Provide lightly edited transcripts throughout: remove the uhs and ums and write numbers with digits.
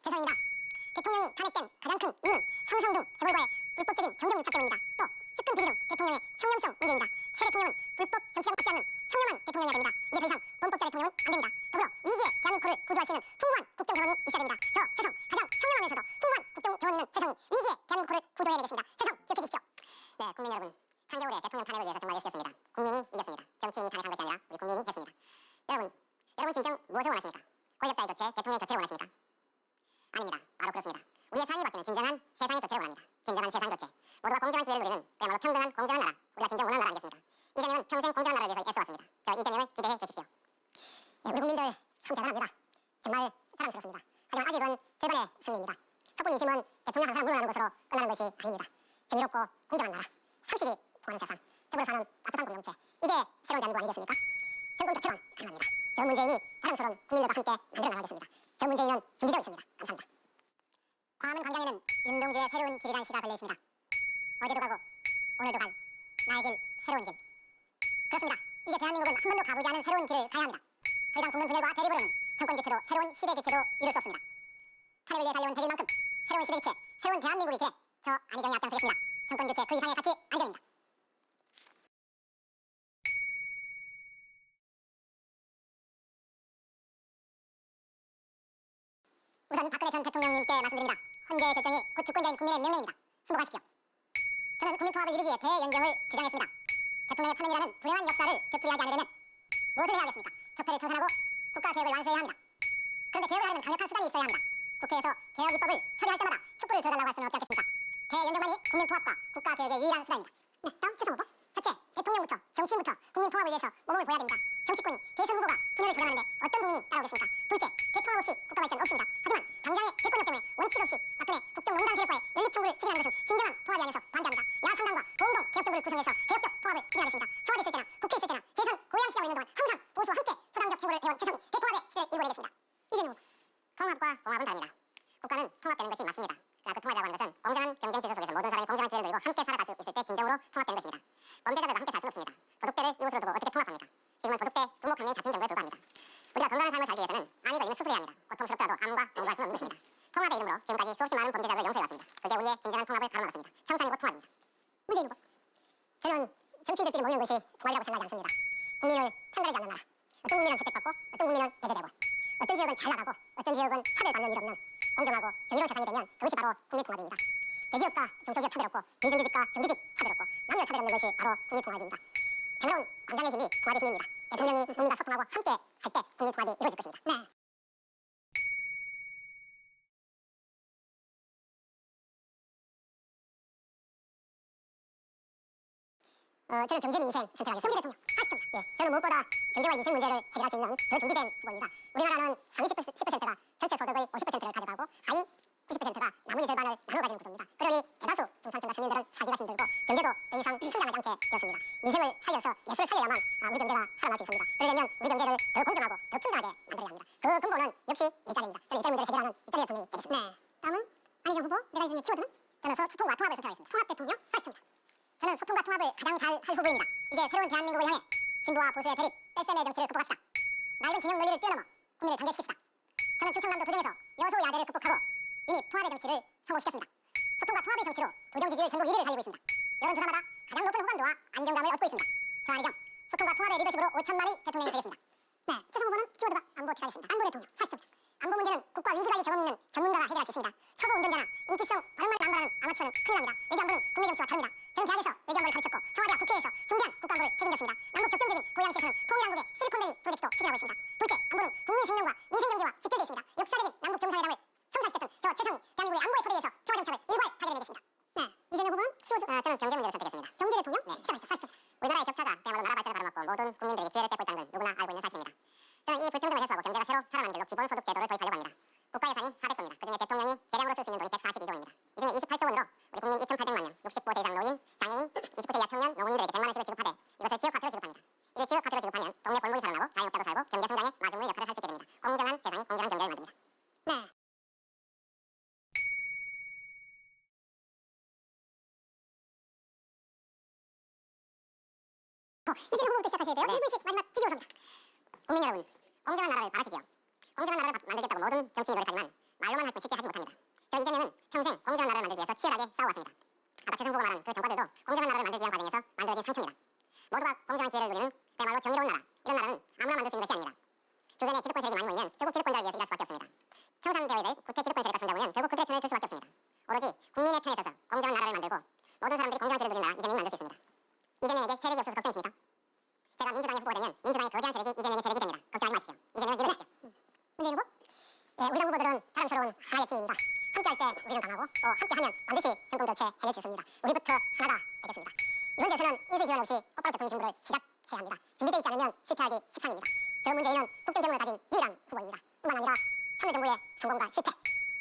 죄송합니다. 대통령이 탄핵된 가장 큰 이유는 삼성 등 재벌과의 불법적인 정경 유착 때문입니다. 또 측근 비리 등 대통령의 청렴성 문제입니다. 새 대통령은 불법 정치하고 받지 않는 청렴한 대통령이어야 됩니다. 이제 더 이상 범법자 대통령은 안 됩니다. 더불어 위기에 대한민국을 구조할 수 있는 풍부한 국정 경험이 있어야 됩니다. 저 최성 가장 청렴하면서도 풍부한 국정 경험 있는 최성이 위기에 대한민국을 구조해야 되겠습니다. 최성 기억해 주십시오. 네, 국민 여러분, 창겨울의 대통령 탄핵을 위해서 정말 애쓰였습니다. 국민이 이겼습니다. 정치인이 탄핵한 것이 아니라 우리 국민이 했습니다. 여러분 진정 무엇을 원하십니까? 권력자의 교체, 대통령의 교체를 원하십니까? 아닙니다. 바로 그렇습니다. 우리의 삶이 바뀌는 진정한 세상의 교체를 원합니다. 진정한 세상 교체. 모두가 공정한 기회를 누리는 그야말로 평등한 공정한 나라. 우리가 진정 원하는 나라 아니겠습니까? 이재명은 평생 공정한 나라를 위해서 애써왔습니다. 저 이재명을 기대해 주십시오. 네, 우리 국민들 참 대단합니다. 정말 자랑스럽습니다. 하지만 아직은 절반의 승리입니다. 촛불 민심은 대통령 한 사람 물러나는 것으로 끝나는 것이 아닙니다. 정의롭고 공정한 나라, 상식이 통하는 세상, 더불어 사는 따뜻한 공동체. 이게 새로운 대한민국 아니겠습니까? 정권 교체론 가능합니다. 저 문재인이 자랑스러운 국민들과 함께 만들어 나가겠습니다. 저 문재인은 준비되어 있습니다. 감사합니다. 광화문 광장에는 운동주의 새로운 길이라는 시가 걸려 있습니다. 어제도 가고 오늘도 갈 나의 길, 새로운 길. 그렇습니다. 이제 대한민국은 한 번도 가보지 않은 새로운 길을 가야 합니다. 더 이상 국민 분열과 대립을 하는 정권 교체도 새로운 시대 교체도 이룰 수 없습니다. 탄핵을 위해 달려온 대길만큼 새로운 시대 교체, 새로운 대한민국이 돼 저 안희정이 앞장서겠습니다. 정권 교체 그 이상의 가치 안정입니다. 우선 박근혜 전 대통령님께 말씀드립니다. 헌재의 결정이 곧 주권자인 국민의 명령입니다. 승복하십시오. 저는 국민통합을 이루기에 대연정을 주장했습니다. 대통령의 파면이라는 불행한 역사를 되풀이하지 않으려면 무엇을 해야 하겠습니까? 적폐를 청산하고 국가개혁을 완수해야 합니다. 그런데 개혁을 하려면 강력한 수단이 있어야 합니다. 국회에서 개혁 입법을 처리할 때마다 촛불을 들어달라고 할 수는 없지 않겠습니까? 대연정만이 국민통합과 국가개혁의 유일한 수단입니다. 네, 다음 추석 후보. 첫째, 대통령부터 정치인부터 국민통합을 위해서 모범을 보여야 됩니다. 정치권이 대선 후보가 분열을 조장하는데 어떤 국민이 따라오겠습니까? 둘째, 대통합 없이 국가 발전 없습니다. 하지만 당장의 대권력 때문에 원칙 없이 박근혜 국정농단 세력과의 연립청구를 추진하는 것은 진정한 통합이 아니어서 반대합니다. 야상당과 공동 개혁정부를 구성해서 개혁적 통합을 추진하겠습니다. 청와대 있을 때나 국회에 있을 때나 재선 고양시장으로 있는 동안 항상 보수와 함께 소당적 행보를 해온 최성이 대통합의 시대를 이루어내겠습니다. 이재명 후보. 통합과 봉합은 다릅니다. 국가는 통합되는 것이 맞습니다. 그 통합이라고 하는 것은 공정한 경쟁 질서 속에서 모든 사람이 공정한 기회를 누리고 함께 살아갈 수 있을 때 진정으로 통합되는 것입니다. 범죄자들과 함께 살 수는 없습니다. 도둑대를 이웃으로 두고 어떻게 통합합니까? 지금은 도둑대, 두목 강령이 잡힌 정도에 불과합니다. 우리가 건강한 삶을 살기 위해서는 암이 걸리면 수술해야 합니다. 고통스럽더라도 암과 동거할 수는 없는 것입니다. 통합의 이름으로 지금까지 수없이 많은 범죄자들을 용서해왔습니다. 그게 우리의 진정한 통합을 가로막았습니다. 청산이고 통합입니다. 문재인 후보. 저는 정치인들끼리 모이는 것이 통합이라고 생각하지 않습니다. 국민을 편가르지 않는 나라. 어떤 국민은 혜택받고 어떤 국민은 배제되고 어떤 지역은 잘 나가고 어떤 지역은 차별받는 일 없는 공정하고 정의로운 세상이 되면 그것이 바로 국민통합입니다. 대기업과 중소기업 차별없고 비정규직과 정규직 차별없고 남녀 차별 없는 것이 바로 국민통합입니다. 평화로운 광장의 힘이 통합의 힘입니다. 대통령이 국민과 소통하고 함께 할 때 국민통합이 이루어질 것입니다. 네. 저는 경제 민생 선택하겠습니다. 송기 대통령 40초입니다. 예, 저는 무엇보다 경제와 민생 문제를 해결할 수 있는 더 준비된 후보입니다. 우리나라는 상위 10%가 전체 소득의 50%를 가져가고 하위 90%가 나머지 절반을 나눠 가지는 구조입니다. 그러니 대다수 중산층과 청년들은 살기가 힘들고 경제도 더 이상 성장하지 않게 되었습니다. 민생을 살려서 예술을 살려야만 우리 경제가 살아날 수 있습니다. 그러려면 우리 경제를 더 공정하고 더 풍부하게 만들어야 합니다. 그 근본은 역시 일자리입니다. 저는 일자리 문제를 해결하는 일자리 대통령이 되겠습니다. 네. 다음은 안희정 후보. 내가 이 중에 키워드는 저는 소통과 통합을 선택하겠습니다. 통합 대통령 40초입니다. 저는 소통과 통합을 가장 잘 할 후보입니다. 이제 새로운 대한민국을 향해 진보와 보수의 대립, 뺄셈의 정치를 극복합시다. 낡은 진영 논리를 뛰어넘어 국민을 단계시킵시다. 저는 충청남도 도정에서 여소야대를 극복하고 이미 통합의 정치를 성공시켰습니다. 소통과 통합의 정치로 도정 지지율 전국 1위를 달리고 있습니다. 여론조사마다 가장 높은 호감도와 안정감을 얻고 있습니다. 저 안희정, 소통과 통합의 리더십으로 5천만이 대통령이 되겠습니다. 네, 최성 후보는 키워드가 안보 어떻게 하겠습니다. 안보 대통령 40초입니다. 안보 문제는 국가 위기관리 경험이 있는 전문가가 해결할 수 있습니다. 초보 운전자나 인기성 바른말을 남발하는 아마추어는 큰일 납니다. 외교안보는 국내 정치와 다릅니다. 저는 대학에서 외교안보를 가르쳤고 청와대와 국회에서 중대한 국가안보를 책임졌습니다. 남북 접경적인 고양시에서는 통일한국의 실리콘밸리 프로젝트도 추진하고 있습니다. 둘째, 안보는 국민 생명과 민생 경제와 직결되어 있습니다. 역사적인 남북 정상회담을 성사시켰던 저 최성이 대한민국의 안보의 토대에 서 평화 정착을 일괄하게 되겠습니다. 네, 이재명 후보는 키워드. 저는 경제 문제를 선택했습니다. 경제 대통령? 네, 시작하시죠. 40초. 우리나라의 격차가 그야말로 나라 발전을 가로막고 모든 국민들에게 기회를 뺏고 있다는 건 누구나 알고 있는 사실입니다. 저는 이 불평등을 해소하고 경제가 새로 살아나는 길로 기본소득 제도를 도입하려고 합니다. 국가 예산이 400조입니다. 그중에 대통령이 재량으로 쓸 수 있는 돈이 142조입니다. 이 중에 28조 원으로 우리 국민 2,800만 명, 65세 이상 노인, 장애인, 29세 이하 청년, 농민들에게 100만 원씩을 지급하되 이것을 지역화폐로 지급합니다. 이를 지역화폐로 지급하면 동네 골목이 살아나고 자영업자도 살고 경제 성장의 마중물 역할을 할 수 있게 됩니다. 공정한 세상이 공정한 경제를 만듭니다. 네. 이재명 후보부터 시작하셔야 돼요. 1분씩 마지막 기조사입니다. 국민 여러분, 공정한 나라를 바라시지요. 공정한 나라를 만들겠다고 모든 정치인이 노력하지만 말로만 할 뿐 실제 하지 못합니다. 저 이재명은 평생 공정한 나라를 만들기 위해서 치열하게 싸워왔습니다. 아까 최승 후보가 말한 그 정과들도 공정한 나라를 만들기 위한 과정에서 만들어진 상처입니다. 모두가 공정한 기회를 누리는 그야말로 정의로운 나라, 이런 나라는 아무나 만들 수 있는 것이 아닙니다. 주변에 기득권 세력이 많이 모이면 결국 기득권자를 위해서 일할 수밖에 없습니다. 청산되어야 될 구태 기득권 세력가 존재 보면 결국 그들의 편을 들 수밖에 없습니다. 오로지 국민의 편에 서서 공정한 나라를 만들고 모든 사람들이 공정한 기회를 누리는 나라 이재명이 만들 수 있습니다. 이재명에게 세력이 없어서 걱정이십니까? 제가 민주당의 후보가 되면 민주당의 거대한 세력이 이재명의 세력이 됩니다. 걱정하지 마십시오. 이재명을 밀어주십시오. 문재인 후보? 예, 우리 당 후보들은 자랑스러운 하나의 팀입니다. 함께할 때 우리는 강하고 또 함께하면 반드시 정권 교체 해낼 수 있습니다. 우리부터 하나가 되겠습니다. 이번 대선은 인수 기원 없이 똑바로 대통령 진보를 시작해야 합니다. 준비되어 있지 않으면 실패하기 십상입니다. 저 문재인은 국정 경험을 가진 유일한 후보입니다. 뿐만 아니라 참여정부의 성공과 실패,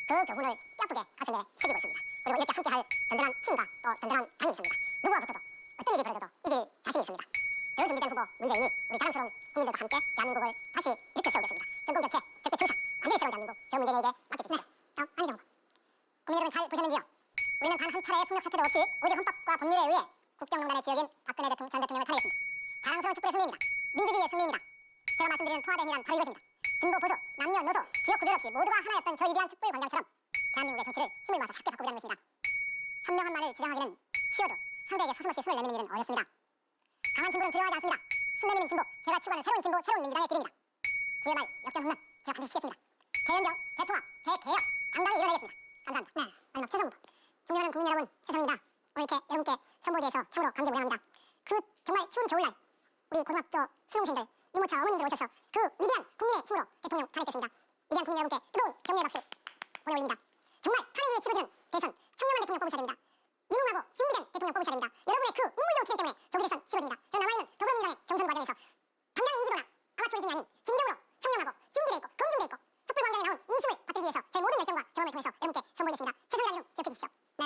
그 교훈을 뼈아프게 가슴에 새기고 있습니다. 그리고 이렇게 함께할 든든한 팀과 또 든든한 당이 있습니다. 누구와 붙어도 어떤 일이 벌어져도 이길 자신이 있습니다. 더 준비된 후보 문재인이 우리 자랑스러운 국민들과 함께 대한민국을 다시 일으켜 세우겠습니다. 정권 교체, 적폐 청산, 완전히 새로운 대한민국 저 문재인에게 맡겨주십시오. 다음 안희정 후보. 국민 여러분 잘 보셨는지요? 우리는 단 한 차례의 폭력 사태도 없이 오직 헌법과 법률에 의해 국정농단의 기억인 박근혜 전 대통령을 탄핵했습니다. 자랑스러운 촛불의 승리입니다. 민주주의의 승리입니다. 제가 말씀드리는 통합의 힘이란 바로 이것입니다. 진보, 보수, 남녀, 노소, 지역 구별 없이 모두가 하나였던 저 위대한 촛불 광장처럼 대한민국의 정치를 힘을 모아서 싹게 바꾸자는 것입니다. 선명한 말을 주장하기는 쉬워도 상대에게 서슴없이 손을 내미는 일은 어렵습니다. 강한 진보는 두려워하지 않습니다. 손 내미는 진보, 제가 추구하는 새로운 진보, 새로운 민주당의 길입니다. 그의 말, 역전 홈런, 제가 반드시 지켰습니다. 대연정, 대통합, 대개혁, 당당히 일어나겠습니다. 감사합니다. 네, 마지막 최선 후보. 존경하는 국민 여러분, 최선입니다. 오늘 이렇게 여러분께 선보에 대해서 참으로 감개무량합니다. 그 정말 추운 겨울날 우리 고등학교 수능생들, 유모차 어머님들 오셔서 그 위대한 국민의 힘으로 대통령 탄핵했습니다. 위대한 국민 여러분께 뜨거운 격려의 박수 보내올립니다. 정말 탄핵 위에 치러진 대선 청렴한 대통령 뽑으셔야 됩니다. 유능하고 준비된 대통령 뽑으셔야 됩니다. 여러분의 그 눈물겨운 투쟁 때문에 조기 대선 치러집니다. 저는 남아있는 더불어민주당의 경선 과정에서 당장의 인지도나 아마추어 리듬이 아닌 진정으로 청렴하고 준비되어 있고 검증되어 있고 촛불 광장에 나온 민심을 받들기 위해서 제 모든 열정과 경험을 통해서 여러분께 선보이겠습니다. 최선이라는 이름 기억해 주십시오. 네.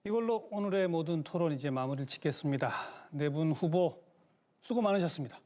이걸로 오늘의 모든 토론 이제 마무리를 짓겠습니다. 네 분 후보 수고 많으셨습니다.